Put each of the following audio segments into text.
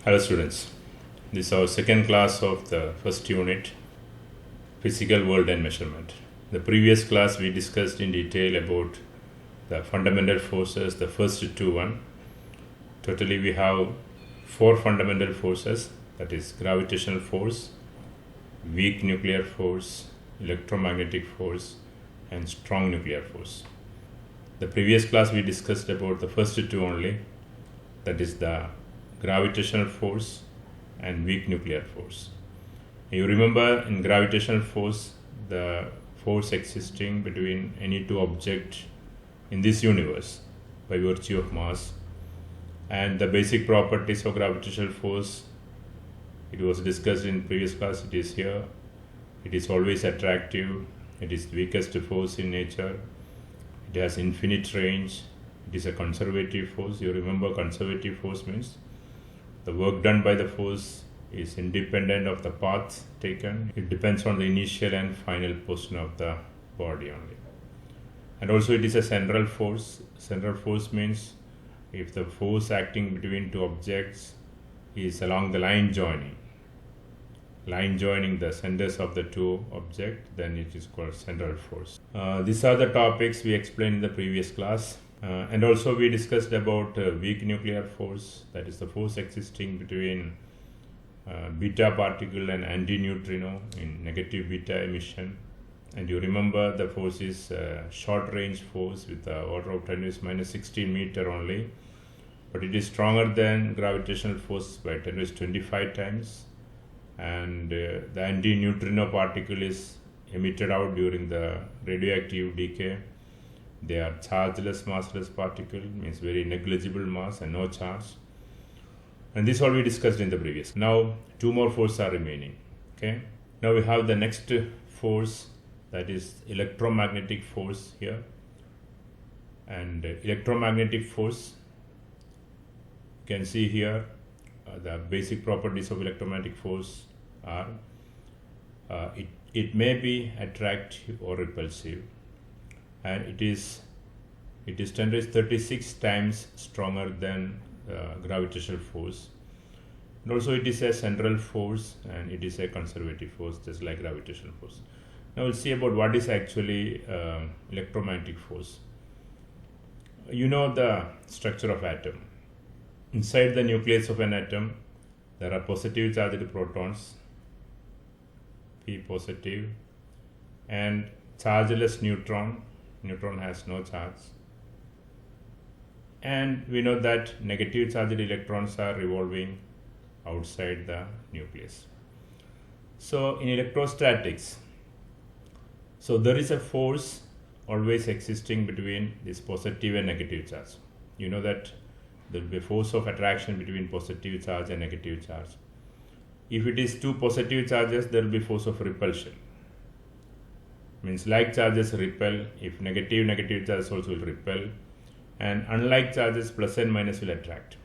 Hello students, this is our second class of the first unit, Physical World and Measurement. The previous class we discussed in detail about the fundamental forces, the first two. Totally we have four fundamental forces, that is gravitational force, weak nuclear force, electromagnetic force and strong nuclear force. The previous class we discussed about the first two only, that is the gravitational force and weak nuclear force. You remember in gravitational force, the force existing between any two objects in this universe by virtue of mass, and the basic properties of gravitational force, it was discussed in previous class, it is here. It is always attractive, it is the weakest force in nature, it has infinite range, it is a conservative force. You remember conservative force means the work done by the force is independent of the path taken. It depends on the initial and final position of the body only. And also it is a central force. Central force means if the force acting between two objects is along the line joining the centers of the two objects, then it is called central force. These are the topics we explained in the previous class. And also we discussed about weak nuclear force, that is the force existing between beta particle and antineutrino in negative beta emission. And you remember the force is short range force with the order of 10 to the minus 16 meter only, but it is stronger than gravitational force by 10 to the 25 times. And the antineutrino particle is emitted out during the radioactive decay. They are chargeless, massless particle, means very negligible mass and no charge. And this all we discussed in the previous. Now two more forces are remaining. Okay. Now we have the next force, that is electromagnetic force here. And electromagnetic force, you can see here the basic properties of electromagnetic force are it may be attractive or repulsive, and it is 10 to the 36 times stronger than gravitational force. And also it is a central force and it is a conservative force, just like gravitational force. Now we'll see about what is actually electromagnetic force. You know the structure of atom. Inside the nucleus of an atom, there are positive charged protons, P positive, and chargeless neutron. Neutron has no charge. And we know that negative charged electrons are revolving outside the nucleus. So in electrostatics, so there is a force always existing between this positive and negative charge. You know that there will be a force of attraction between positive charge and negative charge. If it is two positive charges, there will be force of repulsion. Means like charges repel, if negative charges also will repel, and unlike charges plus and minus will attract.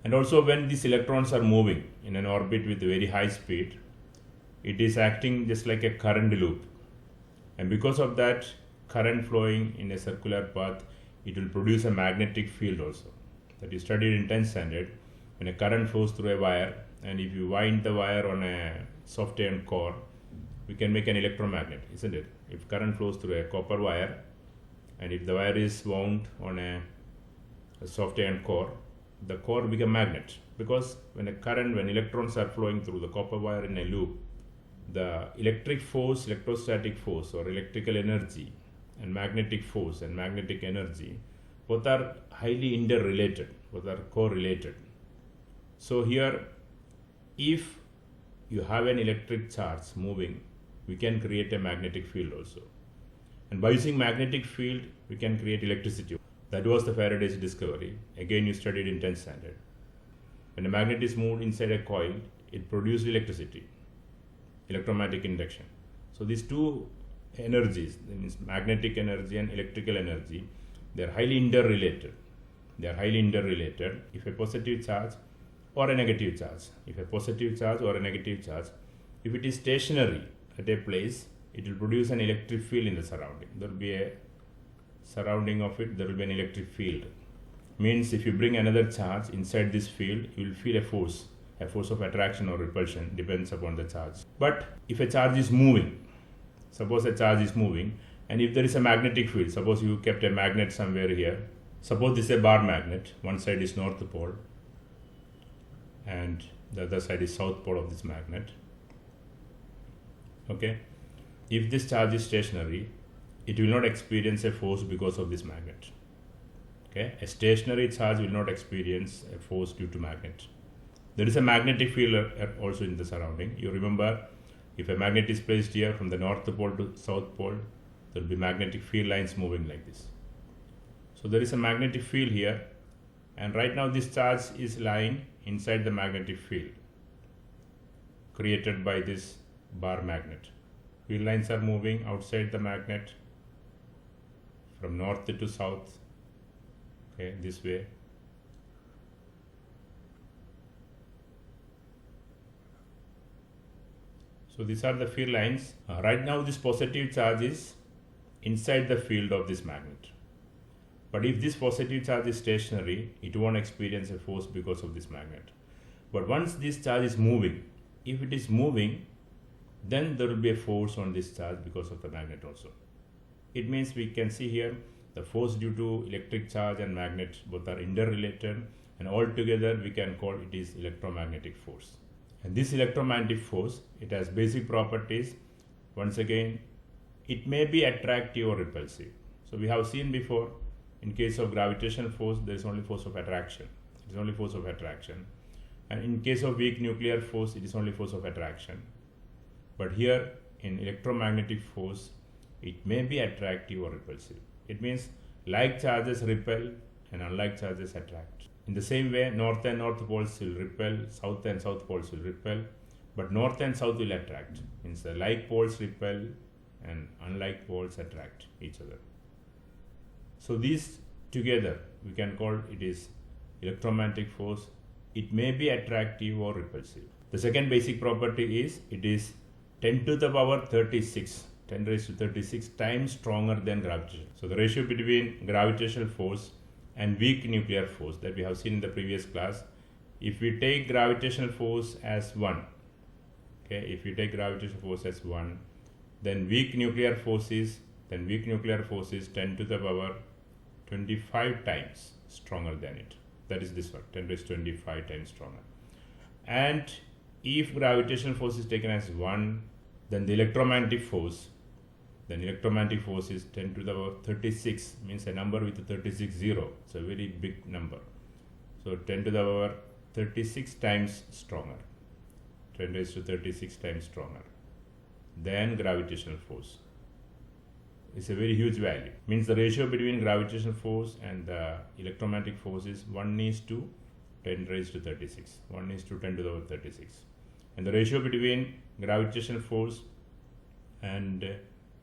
And also when these electrons are moving in an orbit with very high speed, it is acting just like a current loop, and because of that current flowing in a circular path, it will produce a magnetic field also. That is studied in 10th standard. When a current flows through a wire, and if you wind the wire on a soft iron core, we can make an electromagnet, isn't it? If current flows through a copper wire, and if the wire is wound on a soft iron core, the core becomes a magnet, because when electrons are flowing through the copper wire in a loop, the electric force, electrostatic force or electrical energy, and magnetic force and magnetic energy, both are highly interrelated, both are correlated. So here, if you have an electric charge moving, we can create a magnetic field also. And by using magnetic field, we can create electricity. That was the Faraday's discovery. Again, you studied in 10th standard. When a magnet is moved inside a coil, it produces electricity, electromagnetic induction. So these two energies, that means magnetic energy and electrical energy, they are highly interrelated. If a positive charge or a negative charge, if it is stationary at a place, it will produce an electric field in the surrounding. There will be a surrounding of it, there will be an electric field. Means if you bring another charge inside this field, you will feel a force of attraction or repulsion, depends upon the charge. But if a charge is moving, suppose a charge is moving, and if there is a magnetic field, suppose you kept a magnet somewhere here, suppose this is a bar magnet, one side is north pole and the other side is south pole of this magnet. Okay, if this charge is stationary, it will not experience a force because of this magnet. Okay, a stationary charge will not experience a force due to magnet. There is a magnetic field also in the surrounding. You remember, if a magnet is placed here from the north pole to south pole, there will be magnetic field lines moving like this. So there is a magnetic field here, and right now this charge is lying inside the magnetic field created by this bar magnet. Field lines are moving outside the magnet from north to south. Okay, this way. So these are the field lines. Right now this positive charge is inside the field of this magnet. But if this positive charge is stationary, it won't experience a force because of this magnet. But once this charge is moving, if it is moving, then there will be a force on this charge because of the magnet also. It means we can see here the force due to electric charge and magnet both are interrelated, and altogether we can call it is electromagnetic force. And this electromagnetic force, it has basic properties. Once again, it may be attractive or repulsive. So we have seen before, in case of gravitational force, there is only force of attraction. It is only force of attraction. And in case of weak nuclear force, it is only force of attraction. But here in electromagnetic force, it may be attractive or repulsive. It means like charges repel and unlike charges attract. In the same way, north and north poles will repel, south and south poles will repel, but north and south will attract. Means the like poles repel and unlike poles attract each other. So these together we can call it is electromagnetic force. It may be attractive or repulsive. The second basic property is it is 10 to the power 36, 10 raised to 36 times stronger than gravitation. So the ratio between gravitational force and weak nuclear force that we have seen in the previous class, if we take gravitational force as 1, okay, if you take gravitational force as 1, then weak nuclear force is 10 to the power 25 times stronger than it. That is this one, 10 raised to 25 times stronger. And if gravitational force is taken as 1, then the electromagnetic force is 10 to the power 36, means a number with a 36 zero. It's a very big number. So 10 to the power 36 times stronger, 10 raised to 36 times stronger than gravitational force. It's a very huge value. Means the ratio between gravitational force and the electromagnetic force is 1 is to 10 raised to 36. 1 is to 10 to the power 36. And the ratio between gravitational force and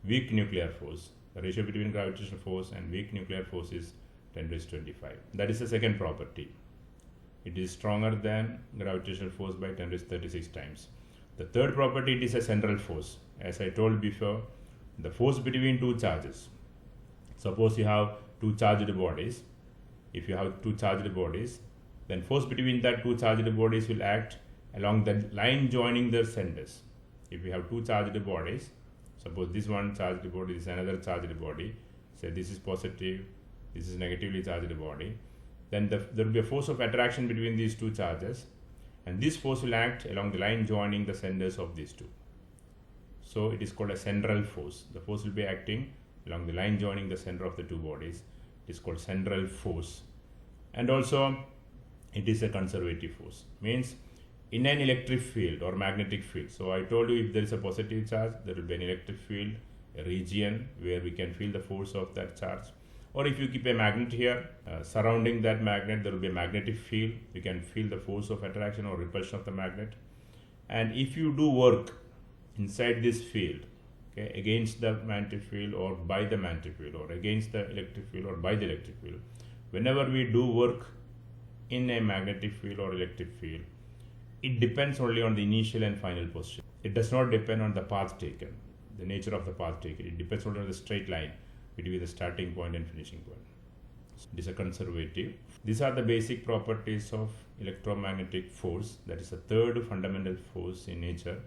weak nuclear force, the ratio between gravitational force and weak nuclear force is 10 raised to 25. That is the second property. It is stronger than gravitational force by 10 raised to 36 times. The third property, it is a central force. As I told before, the force between two charges. Suppose you have two charged bodies. If you have two charged bodies, then force between that two charged bodies will act along the line joining their centers. If you have two charged bodies, suppose this one charged body is another charged body, say this is positive, this is negatively charged body, then there will be a force of attraction between these two charges, and this force will act along the line joining the centers of these two. So it is called a central force. The force will be acting along the line joining the center of the two bodies. It is called central force. And also it is a conservative force. Means in an electric field or magnetic field. So I told you if there is a positive charge, there will be an electric field, a region where we can feel the force of that charge. Or if you keep a magnet here, surrounding that magnet, there will be a magnetic field. You can feel the force of attraction or repulsion of the magnet. And if you do work inside this field, okay, against the magnetic field or by the magnetic field, or against the electric field or by the electric field, whenever we do work in a magnetic field or electric field, it depends only on the initial and final position. It does not depend on the path taken, the nature of the path taken. It depends only on the straight line between the starting point and finishing point. It is a conservative. These are the basic properties of electromagnetic force. That is the third fundamental force in nature.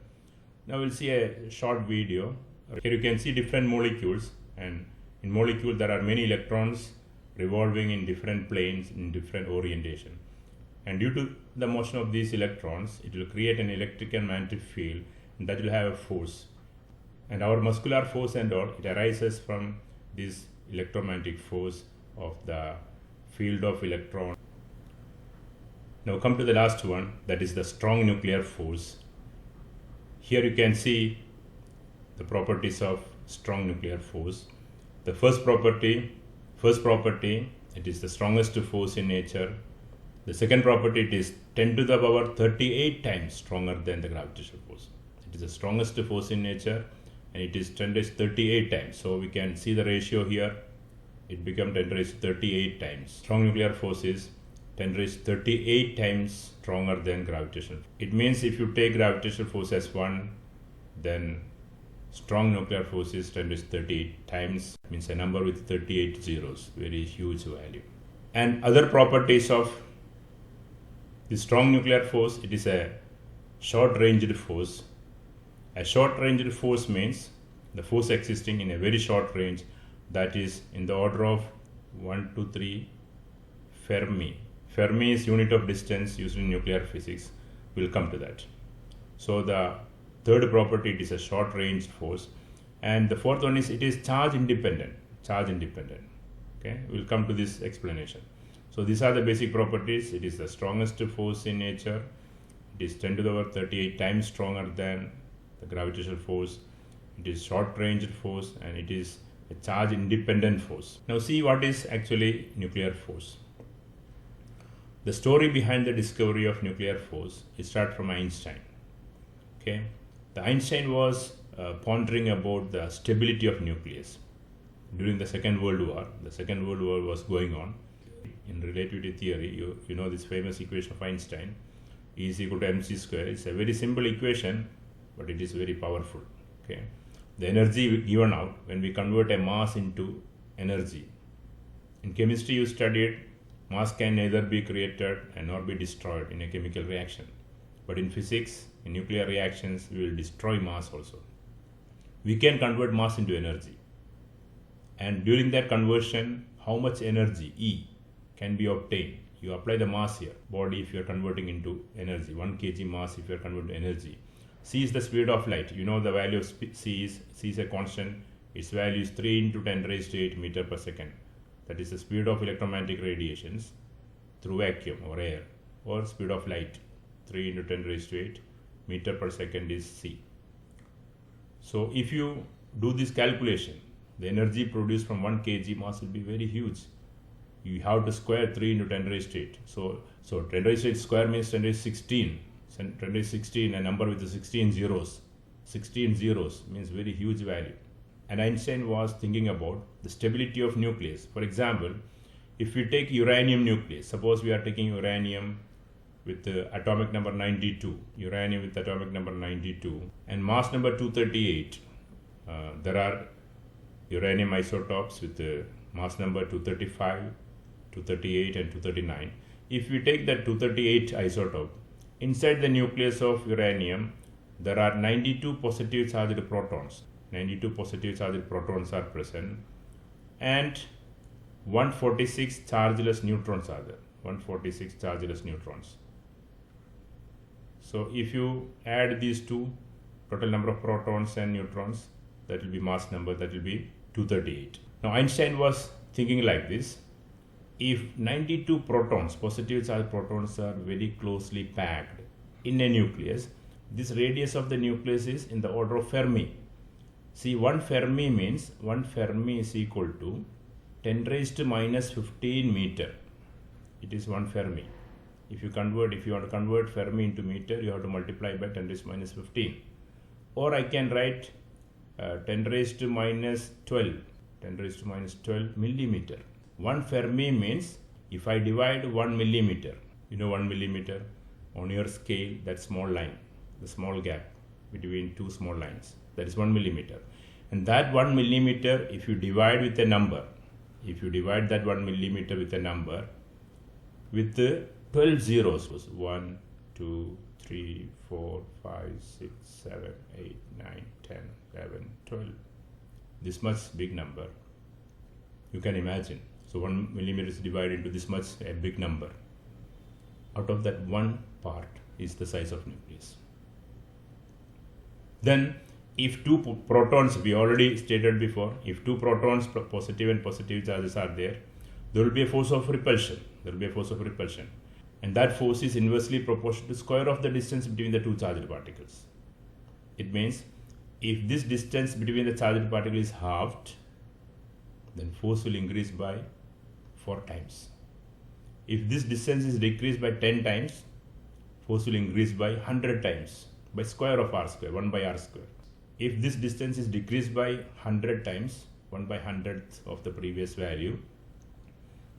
Now we'll see a short video. Here you can see different molecules, and in molecule there are many electrons revolving in different planes in different orientation. And due to the motion of these electrons, it will create an electric and magnetic field, and that will have a force. And our muscular force and all, it arises from this electromagnetic force of the field of electron. Now come to the last one, that is the strong nuclear force. Here you can see the properties of strong nuclear force. The first property, it is the strongest force in nature. The second property, it is 10 to the power 38 times stronger than the gravitational force. It is the strongest force in nature, and it is 10 raised 38 times. So we can see the ratio here. It becomes 10 raised 38 times. Strong nuclear force is 10 raised 38 times stronger than gravitational. It means if you take gravitational force as 1, then strong nuclear force is 10 raised 38 times, means a number with 38 zeros, very huge value. And other properties of the strong nuclear force, it is a short-ranged force. A short-ranged force means the force existing in a very short range, that is in the order of 1 to 3 Fermi. Fermi is unit of distance used in nuclear physics. We'll come to that. So the third property, it is a short-range force. And the fourth one is it is charge independent. Okay, we'll come to this explanation. So these are the basic properties. It is the strongest force in nature. It is 10 to the power 38 times stronger than the gravitational force. It is short-ranged force, and it is a charge independent force. Now see what is actually nuclear force. The story behind the discovery of nuclear force, it starts from Einstein. Okay, the Einstein was pondering about the stability of nucleus during the Second World War. The Second World War was going on. In relativity theory, you know this famous equation of Einstein, E is equal to mc square. It's a very simple equation, but it is very powerful. Okay, the energy given out when we convert a mass into energy. In chemistry, you studied mass can neither be created and nor be destroyed in a chemical reaction. But in physics, in nuclear reactions, we will destroy mass also. We can convert mass into energy. And during that conversion, how much energy, E, can be obtained? You apply the mass here. Body, if you are converting into energy, 1 kg mass if you are converting to energy. C is the speed of light. You know the value of C is a constant. Its value is 3 into 10 raised to 8 meter per second. That is the speed of electromagnetic radiations through vacuum or air, or speed of light, 3 into 10 raised to 8 meter per second is C. So if you do this calculation, the energy produced from 1 kg mass will be very huge. You have to square 3 into 10 raised to 8. So 10 raised to 8 square means 10 raised to 16. 10 raised to 16, a number with the 16 zeros. 16 zeros means very huge value. And Einstein was thinking about the stability of nucleus. For example, if we take uranium nucleus, suppose we are taking uranium with atomic number 92, uranium with atomic number 92 and mass number 238. There are uranium isotopes with mass number 235, 238 and 239. If we take that 238 isotope, inside the nucleus of uranium, there are 92 positive charged protons. 92 positive charged protons are present, and 146 chargeless neutrons are there. 146 chargeless neutrons. So if you add these two, total number of protons and neutrons, that will be mass number, that will be 238. Now Einstein was thinking like this: if 92 protons, positive charged protons, are very closely packed in a nucleus, this radius of the nucleus is in the order of Fermi. See, 1 Fermi means 1 Fermi is equal to 10 raised to minus 15 meter. It is 1 Fermi. If you want to convert Fermi into meter, you have to multiply by 10 raised to minus 15. Or I can write 10 raised to minus 12. 10 raised to minus 12 millimeter. 1 Fermi means if I divide 1 millimeter, you know 1 millimeter on your scale, that small line, the small gap between two small lines, that is 1 millimeter. And that 1 millimeter, if you divide with a number, if you divide that 1 millimeter with a number with the 12 zeros, 1, 2, 3, 4, 5, 6, 7, 8, 9, 10, 11, 12. This much big number. You can imagine. So 1 millimeter is divided into this much a big number. Out of that one part is the size of nucleus. Then if two protons, we already stated before, if two protons, positive and positive charges are there will be a force of repulsion. There will be a force of repulsion. And that force is inversely proportional to square of the distance between the two charged particles. It means if this distance between the charged particles is halved, then force will increase by 4 times. If this distance is decreased by 10 times, force will increase by 100 times, by square of r square, 1 by r square. If this distance is decreased by 100 times, 1 by 100th of the previous value,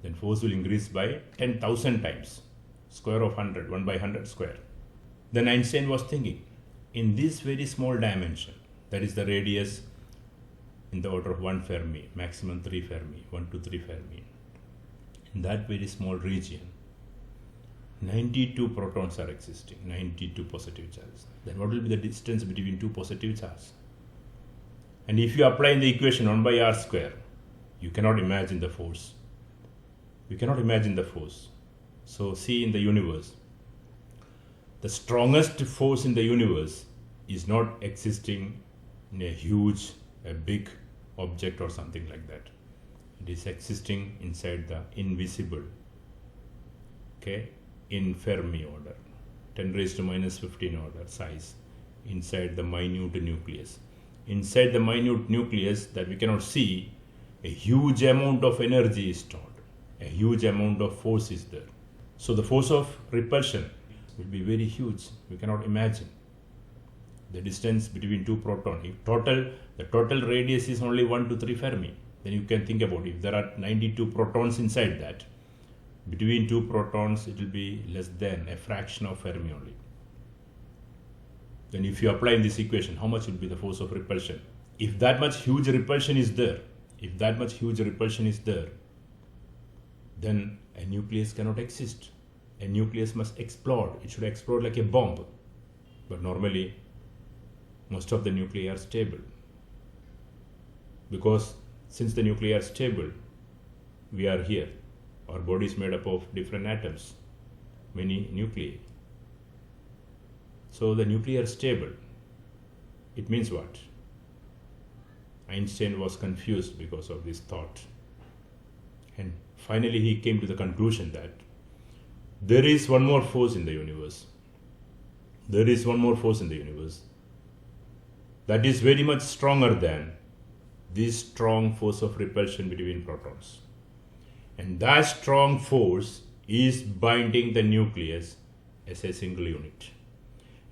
then force will increase by 10,000 times, square of 100, 1 by 100 square. Then Einstein was thinking, in this very small dimension, that is the radius in the order of 1 Fermi, maximum 3 Fermi, 1 to 3 Fermi, in that very small region, 92 protons are existing, 92 positive charges. Then what will be the distance between two positive charges? And if you apply in the equation 1 by r square, you cannot imagine the force. You cannot imagine the force. So see, in the universe, the strongest force in the universe is not existing in a huge, a big object or something like that. It is existing inside the invisible, in Fermi order, 10 raised to minus 15 order size, inside the minute nucleus. Inside the minute nucleus that we cannot see, a huge amount of energy is stored. A huge amount of force is there. So the force of repulsion will be very huge. We cannot imagine the distance between two protons. If the total radius is only 1 to 3 Fermi, then you can think about it. If there are 92 protons inside that, between two protons it will be less than a fraction of Fermi only. Then if you apply in this equation, how much will be the force of repulsion? If that much huge repulsion is there, then a nucleus cannot exist. A nucleus must explode. It should explode like a bomb. But normally, most of the nuclei are stable. Because since the nuclei are stable, we are here. Our body is made up of different atoms, many nuclei. So the nuclei are stable. It means what? Einstein was confused because of this thought. And finally he came to the conclusion that there is one more force in the universe. There is one more force in the universe that is very much stronger than this strong force of repulsion between protons. And that strong force is binding the nucleus as a single unit.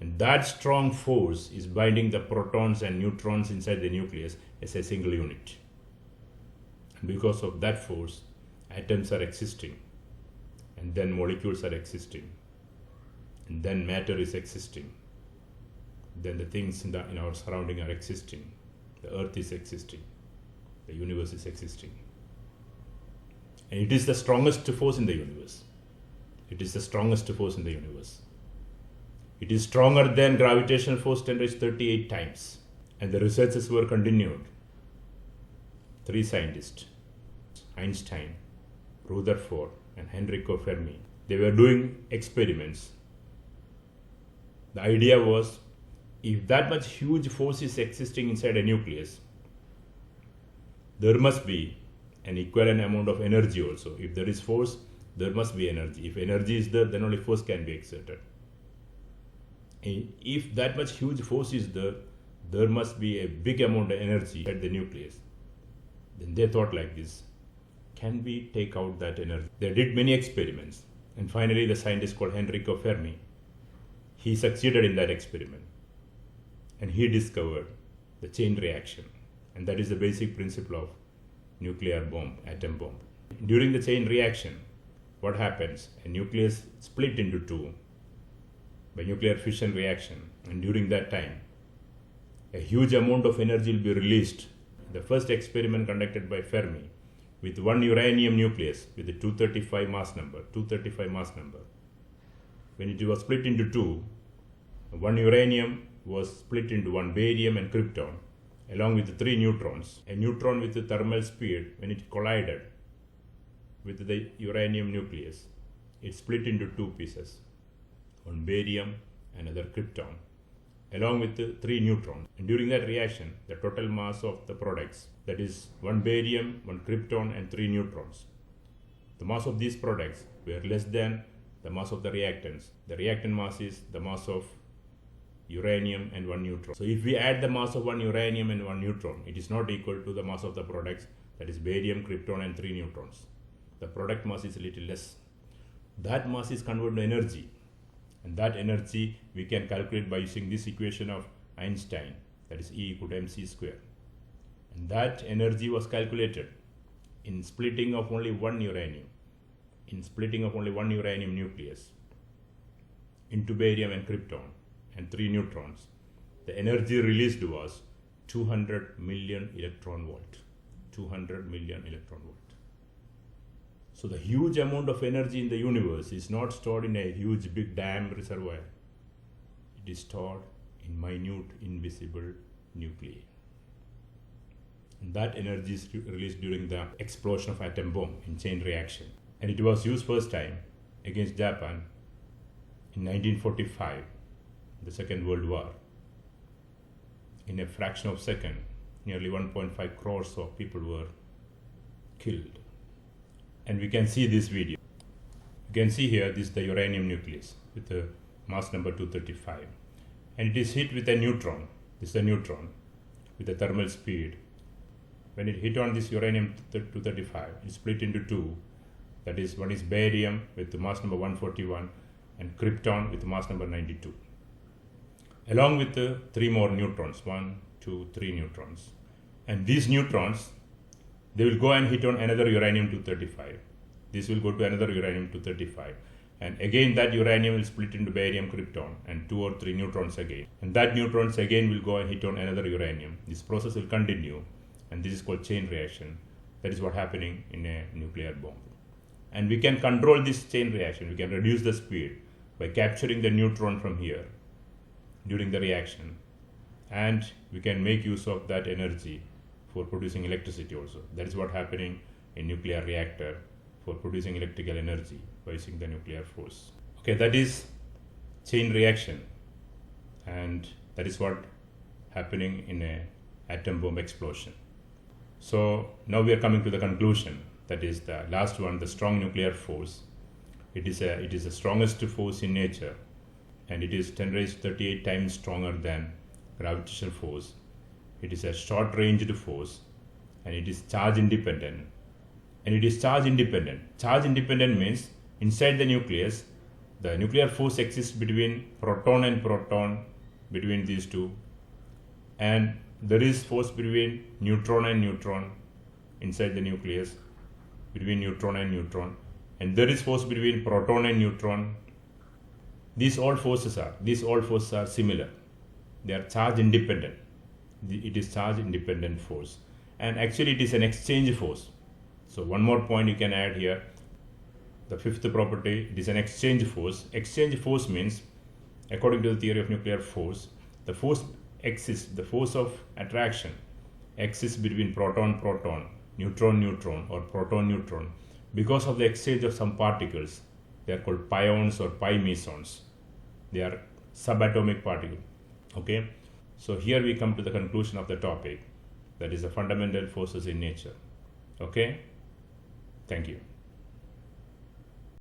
And that strong force is binding the protons and neutrons inside the nucleus as a single unit. And because of that force, atoms are existing, and then molecules are existing, and then matter is existing, then the things in our surrounding are existing, the earth is existing, the universe is existing. And it is the strongest force in the universe. It is the strongest force in the universe. It is stronger than gravitational force 10 raised to 38 times. And the researches were continued. 3 scientists, Einstein, Rutherford, and Enrico Fermi, they were doing experiments. The idea was, if that much huge force is existing inside a nucleus, there must be an equivalent amount of energy also. If there is force, there must be energy. If energy is there, then only force can be exerted. If that much huge force is there, there must be a big amount of energy at the nucleus. Then they thought like this, can we take out that energy? They did many experiments, and finally the scientist called Enrico Fermi, he succeeded in that experiment, and he discovered the chain reaction, and that is the basic principle of nuclear bomb, atom bomb. During the chain reaction, what happens? A nucleus split into two by nuclear fission reaction, and during that time, a huge amount of energy will be released. The first experiment conducted by Fermi, with one uranium nucleus with a 235 mass number, when it was split into two, one uranium was split into one barium and krypton, along with the three neutrons. A neutron with the thermal speed, when it collided with the uranium nucleus, it split into two pieces, one barium, another krypton, along with the three neutrons. And during that reaction, the total mass of the products, that is one barium, one krypton, and three neutrons, the mass of these products were less than the mass of the reactants. The reactant mass is the mass of uranium and one neutron. So if we add the mass of one uranium and one neutron, it is not equal to the mass of the products, that is barium, krypton, and three neutrons. The product mass is a little less. That mass is converted to energy, and that energy we can calculate by using this equation of Einstein, that is E equal to mc square. And that energy was calculated in splitting of only one uranium, nucleus into barium and krypton and three neutrons. The energy released was 200 million electron volt. 200 million electron volt. So the huge amount of energy in the universe is not stored in a huge big dam reservoir. It is stored in minute invisible nuclei. And that energy is released during the explosion of atom bomb in chain reaction. And it was used first time against Japan in 1945, the Second World War. In a fraction of a second, nearly 1.5 crores of people were killed. And we can see this video. You can see here, this is the uranium nucleus with the mass number 235. And it is hit with a neutron. This is a neutron with a thermal speed. When it hit on this uranium 235, it split into two. That is, one is barium with the mass number 141 and krypton with the mass number 92. Along with the three more neutrons, 1, 2, 3 neutrons. And these neutrons, they will go and hit on another uranium 235. This will go to another uranium 235. And again that uranium will split into barium, krypton, and 2 or 3 neutrons again. And that neutrons again will go and hit on another uranium. This process will continue, and this is called chain reaction. That is what happening in a nuclear bomb. And we can control this chain reaction. We can reduce the speed by capturing the neutron from here during the reaction. And we can make use of that energy for producing electricity also. That is what happening in nuclear reactor for producing electrical energy by using the nuclear force. Okay, that is chain reaction, and that is what happening in a atom bomb explosion. So now we are coming to the conclusion. That is the last one, the strong nuclear force. It is the strongest force in nature, and it is 10 raised to 38 times stronger than gravitational force. It is a short-ranged force, and it is charge independent. Charge independent means inside the nucleus, the nuclear force exists between proton and proton, between these two, and there is force between neutron and neutron inside the nucleus, between neutron and neutron, and there is force between proton and neutron. These all forces are similar. They are charge independent. It is charge independent force, and actually it is an exchange force. So one more point you can add here, the fifth property, it is an exchange force. Exchange force means, according to the theory of nuclear force, the force exists, the force of attraction exists between proton-proton, neutron-neutron, or proton-neutron because of the exchange of some particles. They are called pions or pi mesons. They are subatomic particles. Okay, so here we come to the conclusion of the topic, that is the fundamental forces in nature. Okay, thank you.